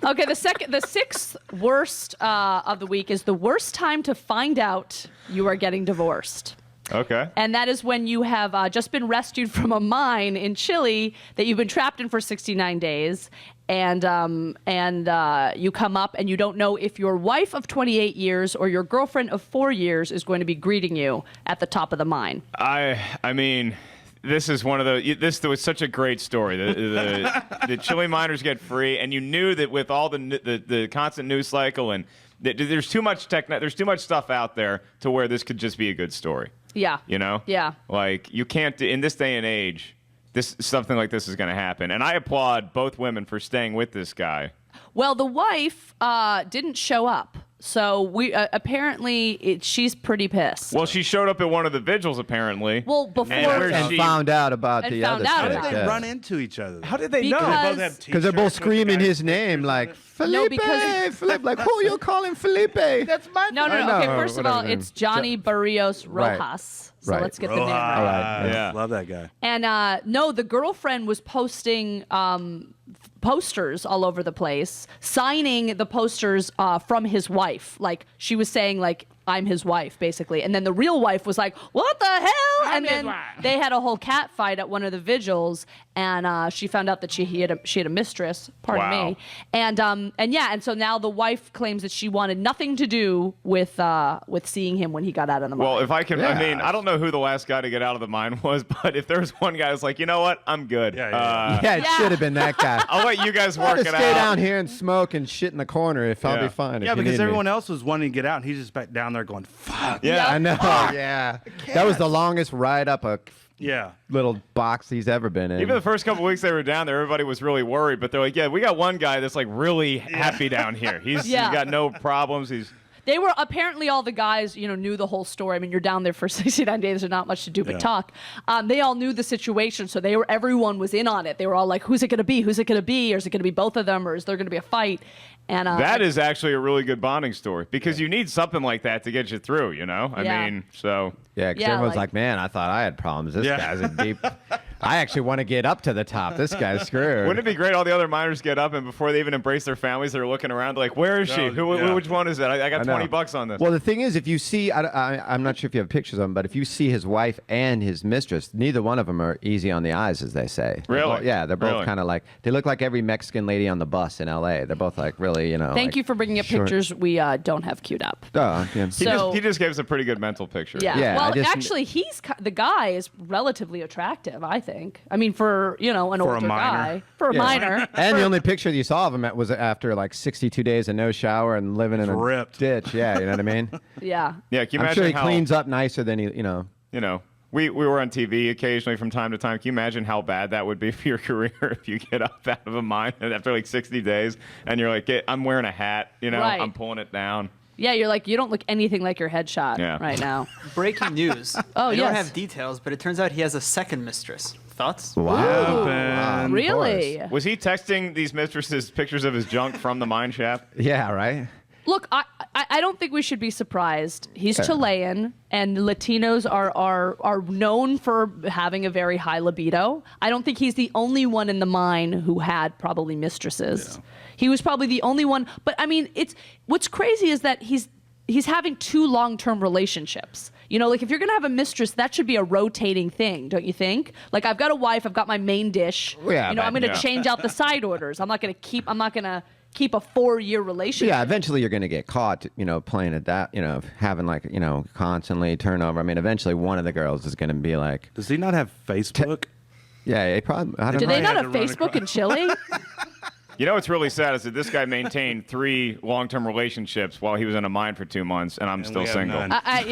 Okay, the sixth worst of the week is the worst time to find out you are getting divorced. Okay. And that is when you have just been rescued from a mine in Chile that you've been trapped in for 69 days. And you come up and you don't know if your wife of 28 years or your girlfriend of 4 years is going to be greeting you at the top of the mine. I mean, this is one of the. This was such a great story. The Chile miners get free, and you knew that with all the constant news cycle and there's too much there's too much stuff out there to where this could just be a good story. Yeah. You know. Yeah. Like you can't in this day and age. Something like this is going to happen. And I applaud both women for staying with this guy. Well, the wife didn't show up. So we apparently she's pretty pissed. Well, she showed up at one of the vigils, apparently. Well, before and found out about the other How chick. did they run into each other? How did they know? They both have Because they're both screaming his name like, Felipe, Felipe, like, who you calling Felipe? That's my No. Okay, first of all, it's Johnny Barrios Rojas. So Right. let's get the name right. All right. Yeah. Love that guy. And no, the girlfriend was posting posters all over the place, signing the posters from his wife. Like she was saying, like, I'm his wife, basically. And then the real wife was like, what the hell? And then they had a whole cat fight at one of the vigils, and she found out that she had a mistress, pardon me. And so now the wife claims that she wanted nothing to do with seeing him when he got out of the mine. Well, if I can, I mean, I don't know who the last guy to get out of the mine was, but if there was one guy who's like, you know what, I'm good. It should have been that guy. I'll let you guys I'll work just it stay out. down here and smoke and shit in the corner if I'll be fine. Yeah, if you because need everyone me. else was wanting to get out, and he's just back down there going, fuck. Yeah. I know. Yeah. That was the longest ride up a little box he's ever been in. Even the first couple weeks they were down there, everybody was really worried, but they're like, yeah, we got one guy that's like really happy down here. He's got no problems. They were apparently all the guys, knew the whole story. I mean, you're down there for 69 days. There's not much to do but talk. They all knew the situation, so everyone was in on it. They were all like, "Who's it going to be? Who's it going to be? Or is it going to be both of them? Or is there going to be a fight?" And that is actually a really good bonding story because you need something like that to get you through. I mean, so because everyone's like, "Man, I thought I had problems. This guy's a deep." I actually want to get up to the top. This guy's screwed. Wouldn't it be great? All the other miners get up, and before they even embrace their families, they're looking around like, "Where is she? Which one is that? I got $20 on this." Well, the thing is, if you see, I'm not sure if you have pictures of him, but if you see his wife and his mistress, neither one of them are easy on the eyes, as they say. Really? They're both kind of like, they look like every Mexican lady on the bus in L.A. They're both like really, Thank you for bringing up pictures we don't have queued up. He just gave us a pretty good mental picture. Yeah. Well, actually, the guy is relatively attractive, I think. I mean, for an older guy, for a minor. And the only picture that you saw of him was after like 62 days of no shower and living in a ditch. Yeah, you know what I mean? Yeah. Yeah. Can you I'm sure he cleans up nicer than we were on TV occasionally from time to time. Can you imagine how bad that would be for your career if you get up out of a mine after like 60 days and you're like, I'm wearing a hat, Right. I'm pulling it down. Yeah, you're like, you don't look anything like your headshot right now. Breaking news. I don't have details, but it turns out he has a second mistress. Thoughts? Wow. Really? Was he texting these mistresses pictures of his junk from the mine shaft? Yeah, right? Look, I don't think we should be surprised. He's Chilean, and Latinos are known for having a very high libido. I don't think he's the only one in the mine who had probably mistresses. Yeah. He was probably the only one. But I mean, what's crazy is that he's having two long-term relationships. Like if you're gonna have a mistress, that should be a rotating thing, don't you think? Like I've got a wife, I've got my main dish. Yeah, I'm gonna change out the side orders. I'm not gonna keep a 4-year relationship. Yeah, eventually you're going to get caught, playing at that, having like, constantly turnover. I mean, eventually one of the girls is going to be like... Does he not have Facebook? Yeah, he probably... I don't Do know. they not have Facebook in Chile? What's really sad is that this guy maintained 3 long-term relationships while he was in a mine for 2 months, and I'm still single.